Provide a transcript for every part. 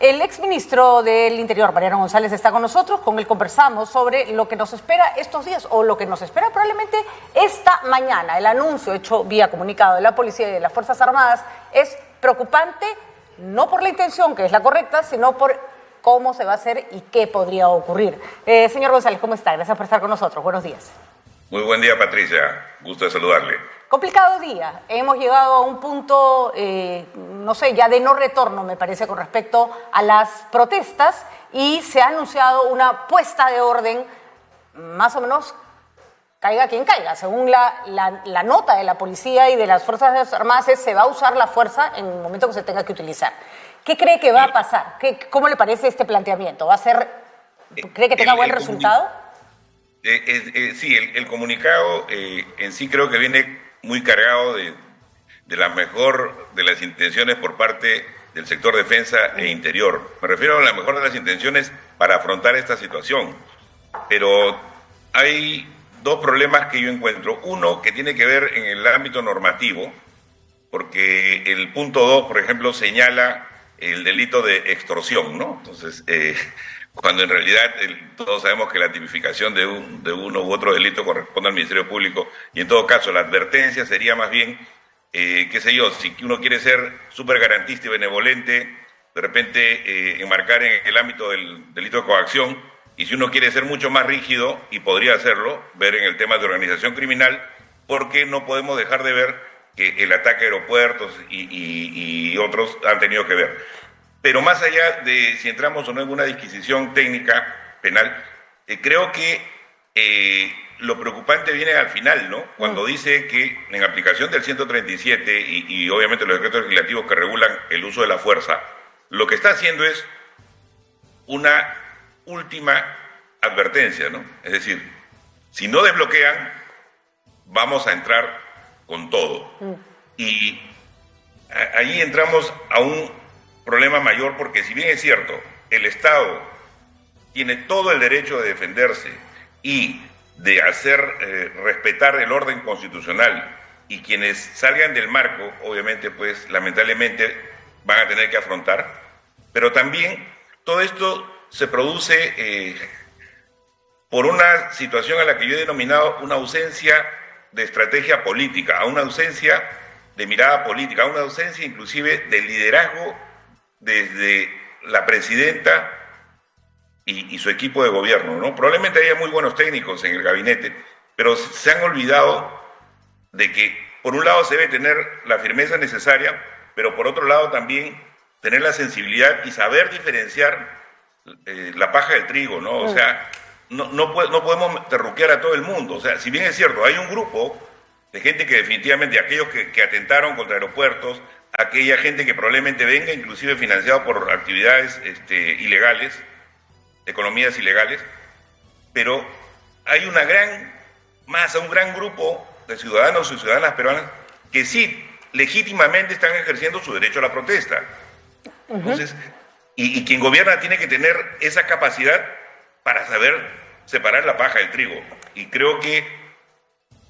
El exministro del Interior, Mariano González, está con nosotros. Con él conversamos sobre lo que nos espera estos días o lo que nos espera probablemente esta mañana. El anuncio hecho vía comunicado de la Policía y de las Fuerzas Armadas es preocupante, no por la intención, que es la correcta, sino por cómo se va a hacer y qué podría ocurrir. Señor González, ¿cómo está? Gracias por estar con nosotros. Buenos días. Muy buen día, Patricia. Gusto de saludarle. Complicado día. Hemos llegado a un punto, no sé, ya de no retorno, me parece, con respecto a las protestas, y se ha anunciado una puesta de orden, más o menos, caiga quien caiga. Según la nota de la policía y de las Fuerzas Armadas, se va a usar la fuerza en el momento que se tenga que utilizar. ¿Qué cree que va a pasar? ¿Cómo le parece este planteamiento? ¿Cree que tenga buen resultado? Sí, el comunicado en sí creo que viene muy cargado de la mejor de las intenciones por parte del sector defensa e interior. Me refiero a la mejor de las intenciones para afrontar esta situación. Pero hay dos problemas que yo encuentro. Uno, que tiene que ver en el ámbito normativo, porque el punto 2, por ejemplo, señala el delito de extorsión, ¿no? Entonces, cuando en realidad todos sabemos que la tipificación de uno u otro delito corresponde al Ministerio Público, y en todo caso la advertencia sería más bien, qué sé yo, si uno quiere ser súper garantista y benevolente, de repente enmarcar en el ámbito del delito de coacción, y si uno quiere ser mucho más rígido, y podría hacerlo, ver en el tema de organización criminal, porque no podemos dejar de ver que el ataque a aeropuertos y otros han tenido que ver. Pero más allá de si entramos o no en una disquisición técnica penal, creo que lo preocupante viene al final, ¿no? Cuando dice que en aplicación del 137 y obviamente los decretos legislativos que regulan el uso de la fuerza, lo que está haciendo es una última advertencia, ¿no? Es decir, si no desbloquean, vamos a entrar con todo. Y ahí entramos a un problema mayor, porque si bien es cierto, el Estado tiene todo el derecho de defenderse y de hacer respetar el orden constitucional, y quienes salgan del marco, obviamente, pues lamentablemente van a tener que afrontar, pero también todo esto se produce por una situación a la que yo he denominado una ausencia de estrategia política, a una ausencia de mirada política, a una ausencia inclusive de liderazgo desde la presidenta y su equipo de gobierno, ¿no? Probablemente haya muy buenos técnicos en el gabinete, pero se han olvidado de que por un lado se debe tener la firmeza necesaria, pero por otro lado también tener la sensibilidad y saber diferenciar la paja del trigo, ¿no? O sea, no podemos terruquear a todo el mundo. O sea, si bien es cierto, hay un grupo de gente que definitivamente, aquellos que atentaron contra aeropuertos, aquella gente que probablemente venga inclusive financiado por actividades ilegales, economías ilegales, pero hay una gran masa, un gran grupo de ciudadanos y ciudadanas peruanas que sí, legítimamente están ejerciendo su derecho a la protesta. Entonces, y quien gobierna tiene que tener esa capacidad para saber separar la paja del trigo. Y creo que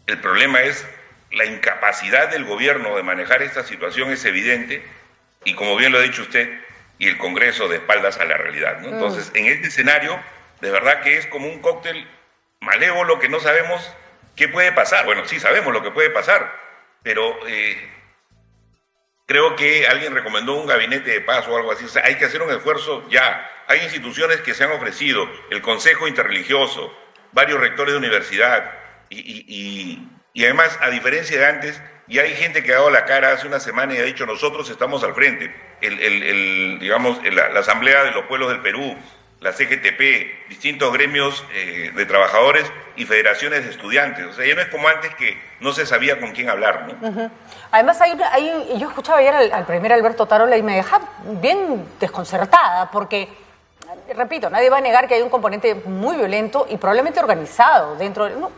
el problema es la incapacidad del gobierno de manejar esta situación, es evidente, y como bien lo ha dicho usted, y el Congreso de espaldas a la realidad, ¿no? Entonces, en este escenario, de verdad que es como un cóctel malévolo que no sabemos qué puede pasar. Bueno, sí sabemos lo que puede pasar, pero creo que alguien recomendó un gabinete de paz o algo así. O sea, hay que hacer un esfuerzo ya. Hay instituciones que se han ofrecido, el Consejo Interreligioso, varios rectores de universidad, y además, a diferencia de antes, ya hay gente que ha dado la cara hace una semana y ha dicho: nosotros estamos al frente. La Asamblea de los Pueblos del Perú, la CGTP, distintos gremios de trabajadores y federaciones de estudiantes. O sea, ya no es como antes, que no se sabía con quién hablar, ¿no? Además, yo escuchaba ayer al primer Alberto Tarola y me dejaba bien desconcertada, porque, repito, nadie va a negar que hay un componente muy violento y probablemente organizado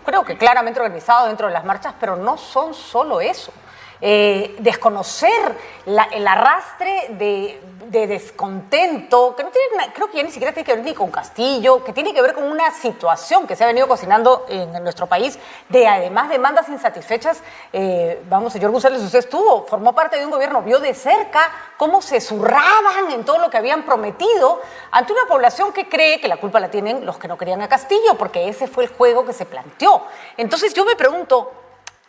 creo que claramente organizado dentro de las marchas, pero no son solo eso. desconocer el arrastre de descontento, que no tiene, creo que ya ni siquiera tiene que ver ni con Castillo, que tiene que ver con una situación que se ha venido cocinando en nuestro país, de además demandas insatisfechas. Señor González, usted formó parte de un gobierno, vio de cerca cómo se zurraban en todo lo que habían prometido ante una población que cree que la culpa la tienen los que no querían a Castillo, porque ese fue el juego que se planteó. Entonces yo me pregunto,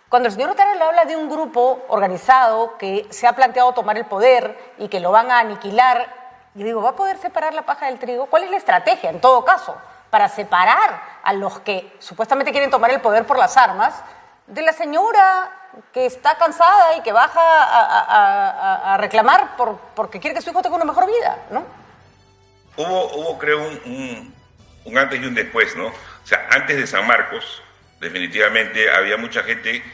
cuando el señor Otárola habla de un grupo organizado que se ha planteado tomar el poder y que lo van a aniquilar, yo digo, ¿va a poder separar la paja del trigo? ¿Cuál es la estrategia, en todo caso, para separar a los que supuestamente quieren tomar el poder por las armas de la señora que está cansada y que baja a reclamar porque quiere que su hijo tenga una mejor vida, ¿no? Hubo creo, un antes y un después, ¿no? O sea, antes de San Marcos, definitivamente había mucha gente,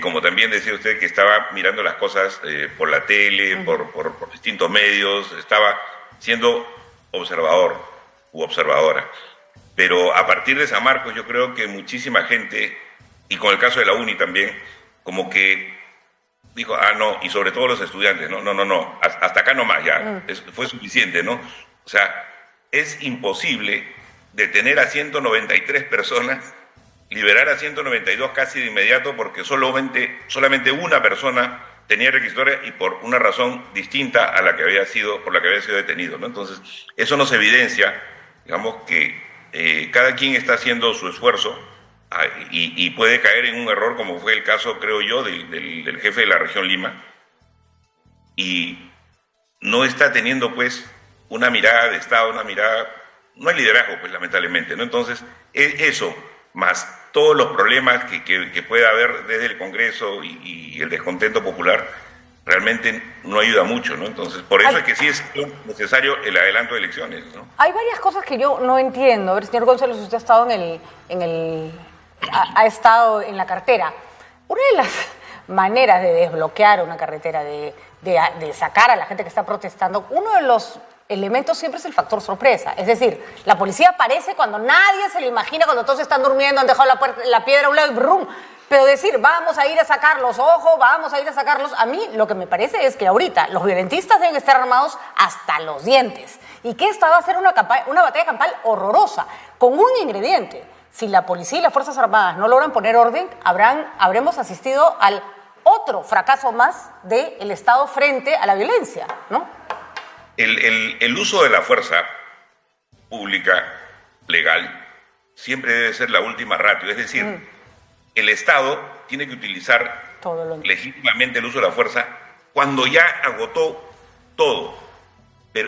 como también decía usted, que estaba mirando las cosas por la tele, por distintos medios, estaba siendo observador u observadora. Pero a partir de San Marcos yo creo que muchísima gente, y con el caso de la UNI también, como que dijo, no, y sobre todo los estudiantes, no, hasta acá nomás ya, fue suficiente, ¿no? O sea, es imposible detener a 193 personas, liberar a 192 casi de inmediato porque solamente una persona tenía requisitoria y por una razón distinta a la que había sido, por la que había sido detenido, ¿no? Entonces, eso nos evidencia, digamos, que cada quien está haciendo su esfuerzo y puede caer en un error, como fue el caso, creo yo, del jefe de la región Lima, y no está teniendo, pues, una mirada de Estado, no hay liderazgo, pues, lamentablemente, ¿no? Entonces, eso, más todos los problemas que puede haber desde el Congreso y el descontento popular, realmente no ayuda mucho, ¿no? Entonces, por eso es que sí es necesario el adelanto de elecciones, ¿no? Hay varias cosas que yo no entiendo. A ver, señor González, usted ha estado ha estado en la cartera. Una de las maneras de desbloquear una carretera, de sacar a la gente que está protestando, uno de los elementos siempre es el factor sorpresa. Es decir, la policía aparece cuando nadie se lo imagina, cuando todos están durmiendo, han dejado la piedra a un lado y ¡brum! Pero decir, vamos a ir a sacarlos, ojo, vamos a ir a sacarlos, a mí lo que me parece es que ahorita los violentistas deben estar armados hasta los dientes. Y que esta va a ser una batalla campal horrorosa, con un ingrediente. Si la policía y las Fuerzas Armadas no logran poner orden, habremos asistido al otro fracaso más del Estado frente a la violencia, ¿no? El uso de la fuerza pública, legal, siempre debe ser la última ratio. Es decir, el Estado tiene que utilizar legítimamente el uso de la fuerza cuando ya agotó todo.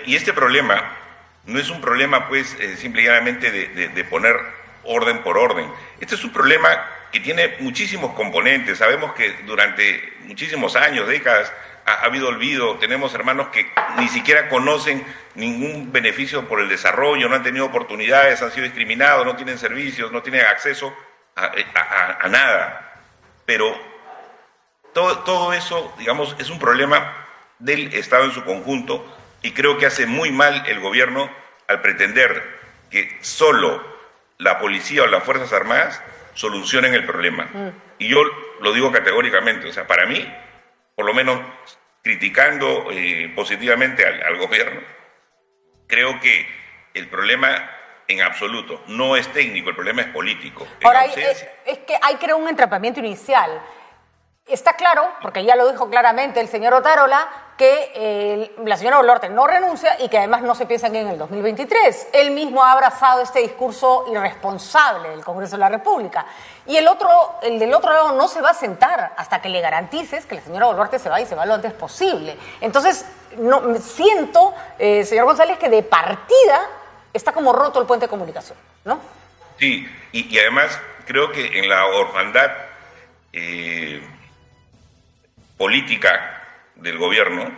Y este problema no es un problema, pues, simple y llanamente de poner orden por orden. Este es un problema que tiene muchísimos componentes. Sabemos que durante muchísimos años, décadas, ha habido olvido. Tenemos hermanos que ni siquiera conocen ningún beneficio por el desarrollo, no han tenido oportunidades, han sido discriminados, no tienen servicios, no tienen acceso a nada. Pero todo eso, digamos, es un problema del Estado en su conjunto, y creo que hace muy mal el gobierno al pretender que solo la policía o las Fuerzas Armadas solucionen el problema. Y yo lo digo categóricamente, o sea, para mí, por lo menos criticando positivamente al gobierno, creo que el problema en absoluto no es técnico, el problema es político. Ahora, es que hay, creo, un entrampamiento inicial. Está claro, porque ya lo dijo claramente el señor Otárola, que la señora Boluarte no renuncia y que además no se piensa en el 2023. Él mismo ha abrazado este discurso irresponsable del Congreso de la República. Y el del otro lado no se va a sentar hasta que le garantices que la señora Boluarte se va y se va lo antes posible. Entonces, siento, señor González, que de partida está como roto el puente de comunicación, ¿no? Sí, y además creo que en la orfandad política del gobierno,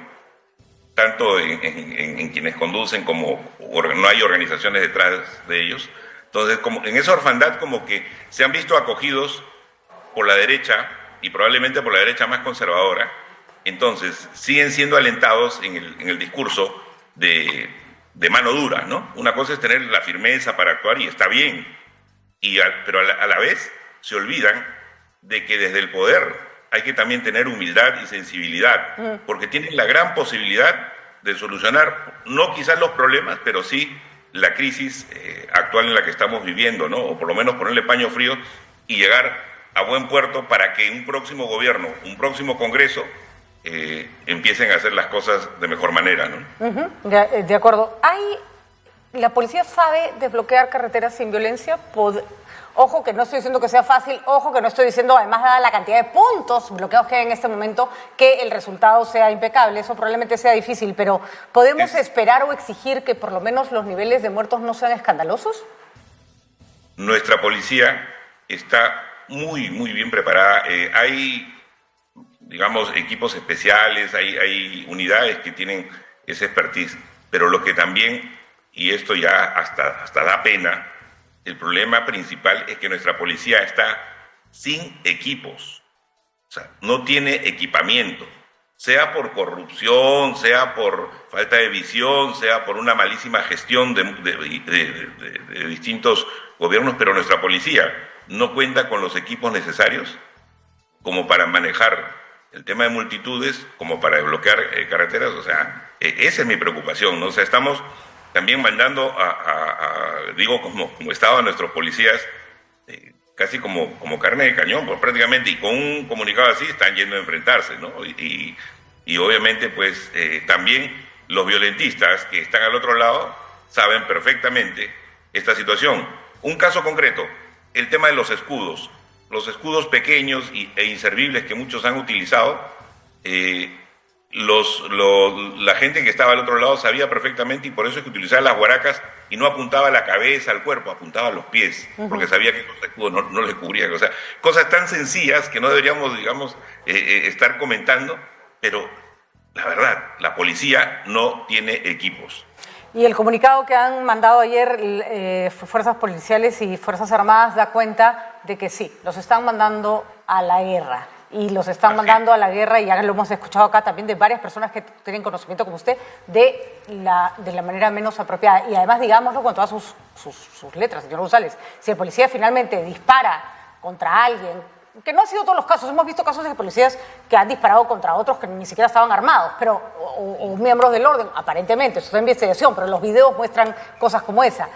tanto en quienes conducen como no hay organizaciones detrás de ellos, entonces como en esa orfandad como que se han visto acogidos por la derecha, y probablemente por la derecha más conservadora, entonces siguen siendo alentados en el discurso de mano dura, ¿no? Una cosa es tener la firmeza para actuar y está bien, pero a la vez se olvidan de que desde el poder hay que también tener humildad y sensibilidad, porque tienen la gran posibilidad de solucionar, no quizás los problemas, pero sí la crisis actual en la que estamos viviendo, ¿no? O por lo menos ponerle paño frío y llegar a buen puerto para que un próximo gobierno, un próximo Congreso, empiecen a hacer las cosas de mejor manera, ¿no? De acuerdo. ¿La policía sabe desbloquear carreteras sin violencia? Ojo que no estoy diciendo que sea fácil, ojo que no estoy diciendo, además dada la cantidad de puntos bloqueados que hay en este momento, que el resultado sea impecable. Eso probablemente sea difícil, pero ¿podemos esperar o exigir que por lo menos los niveles de muertos no sean escandalosos? Nuestra policía está muy bien preparada. Hay, digamos, equipos especiales, hay unidades que tienen esa expertise, pero lo que también, y esto ya hasta da pena, el problema principal es que nuestra policía está sin equipos, o sea, no tiene equipamiento, sea por corrupción, sea por falta de visión, sea por una malísima gestión de distintos gobiernos, pero nuestra policía no cuenta con los equipos necesarios como para manejar el tema de multitudes, como para desbloquear carreteras. O sea, esa es mi preocupación, ¿no? O sea, estamos también mandando digo, como Estado a nuestros policías casi como carne de cañón, pues prácticamente, y con un comunicado así están yendo a enfrentarse, ¿no? Y obviamente, pues, también los violentistas que están al otro lado saben perfectamente esta situación. Un caso concreto, el tema de los escudos pequeños e inservibles que muchos han utilizado. La gente que estaba al otro lado sabía perfectamente, y por eso es que utilizaba las guaracas y no apuntaba la cabeza al cuerpo, apuntaba a los pies, porque sabía que los escudos no le cubrían. O sea, cosas tan sencillas que no deberíamos, digamos, estar comentando, pero la verdad, la policía no tiene equipos. Y el comunicado que han mandado ayer fuerzas policiales y fuerzas armadas da cuenta de que sí, los están mandando a la guerra. Y los están mandando a la guerra, y ya lo hemos escuchado acá también de varias personas que tienen conocimiento como usted, de la manera menos apropiada. Y además, digámoslo con todas sus letras, señor González, si el policía finalmente dispara contra alguien, que no han sido todos los casos, hemos visto casos de policías que han disparado contra otros que ni siquiera estaban armados, pero o miembros del orden, aparentemente, eso es investigación, pero los videos muestran cosas como esa.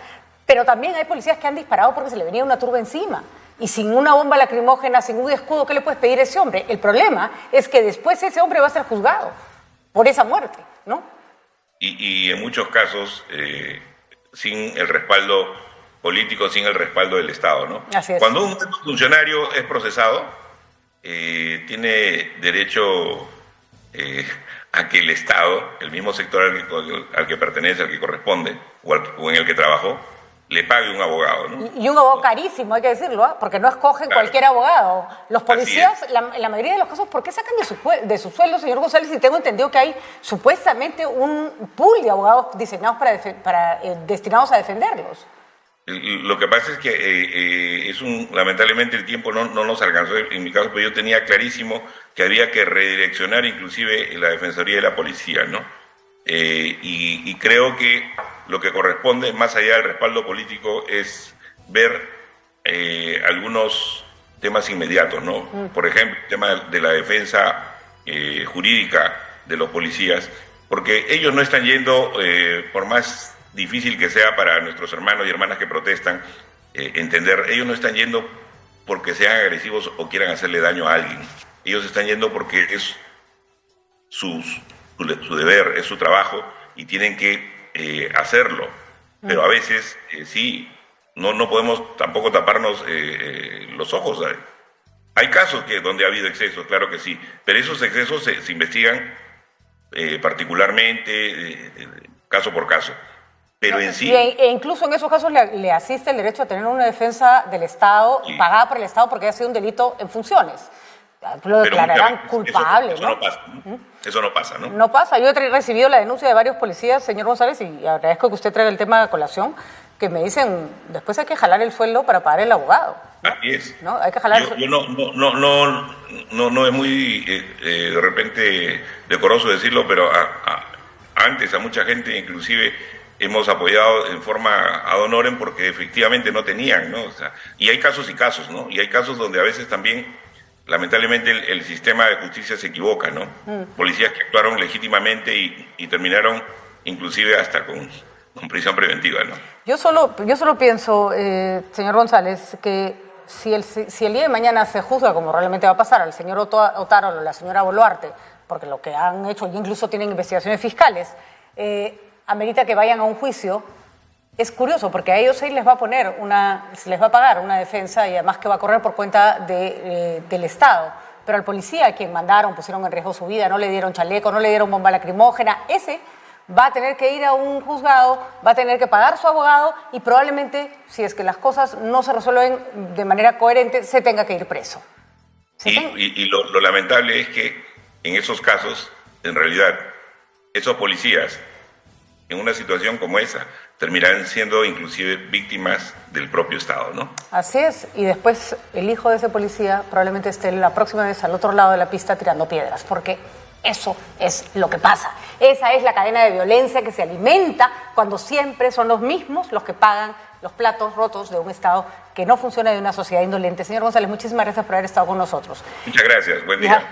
Pero también hay policías que han disparado porque se le venía una turba encima. Y sin una bomba lacrimógena, sin un escudo, ¿qué le puedes pedir a ese hombre? El problema es que después ese hombre va a ser juzgado por esa muerte, ¿no? Y en muchos casos, sin el respaldo político, sin el respaldo del Estado, ¿no? Así es. Cuando un funcionario es procesado, tiene derecho a que el Estado, el mismo sector al que pertenece, al que corresponde, o en el que trabajó, le pague un abogado, ¿no? Y un abogado carísimo, hay que decirlo, porque no escogen cualquier abogado. Los policías, en la mayoría de los casos, ¿por qué sacan de su sueldo, señor González? Y tengo entendido que hay supuestamente un pool de abogados diseñados destinados a defenderlos. Lo que pasa es que lamentablemente el tiempo no nos alcanzó. En mi caso, pues yo tenía clarísimo que había que redireccionar inclusive la Defensoría de la Policía, ¿no? Y creo que lo que corresponde, más allá del respaldo político, es ver algunos temas inmediatos, ¿no? Por ejemplo, el tema de la defensa jurídica de los policías, porque ellos no están yendo, por más difícil que sea para nuestros hermanos y hermanas que protestan, entender, ellos no están yendo porque sean agresivos o quieran hacerle daño a alguien. Ellos están yendo porque es su deber, es su trabajo, y tienen que hacerlo. Pero a veces, sí, no podemos tampoco taparnos los ojos. Hay casos donde ha habido excesos, claro que sí, pero esos excesos se investigan particularmente, caso por caso. Pero en sí... E incluso en esos casos le asiste el derecho a tener una defensa del Estado, sí, pagada por el Estado porque ha sido un delito en funciones. Lo declararán culpable, eso no pasa, ¿no? Eso no pasa, ¿no? No pasa. Yo he recibido la denuncia de varios policías, señor González, y agradezco que used traiga el tema a colación, que me dicen, después hay que jalar el sueldo para pagar el abogado, ¿no? Así es. ¿No? Hay que jalar el sueldo. No es muy, de repente, decoroso decirlo, pero antes a mucha gente, inclusive, hemos apoyado en forma ad honorem porque efectivamente no tenían, ¿no? O sea, y hay casos y casos, ¿no? Y hay casos donde a veces también lamentablemente el sistema de justicia se equivoca, ¿no? Policías que actuaron legítimamente y terminaron inclusive hasta con prisión preventiva, ¿no? Yo solo pienso, señor González, que si el día de mañana se juzga, como realmente va a pasar, al señor Otárola o la señora Boluarte, porque lo que han hecho, incluso tienen investigaciones fiscales, amerita que vayan a un juicio. Es curioso, porque a ellos se les va a pagar una defensa y además que va a correr por cuenta del Estado. Pero al policía, a quien mandaron, pusieron en riesgo su vida, no le dieron chaleco, no le dieron bomba lacrimógena, ese va a tener que ir a un juzgado, va a tener que pagar su abogado y probablemente, si es que las cosas no se resuelven de manera coherente, se tenga que ir preso. Y lo lamentable es que en esos casos, en realidad, esos policías, en una situación como esa, terminarán siendo inclusive víctimas del propio Estado, ¿no? Así es, y después el hijo de ese policía probablemente esté la próxima vez al otro lado de la pista tirando piedras, porque eso es lo que pasa. Esa es la cadena de violencia que se alimenta cuando siempre son los mismos los que pagan los platos rotos de un Estado que no funciona, de una sociedad indolente. Señor González, muchísimas gracias por haber estado con nosotros. Muchas gracias, buen día.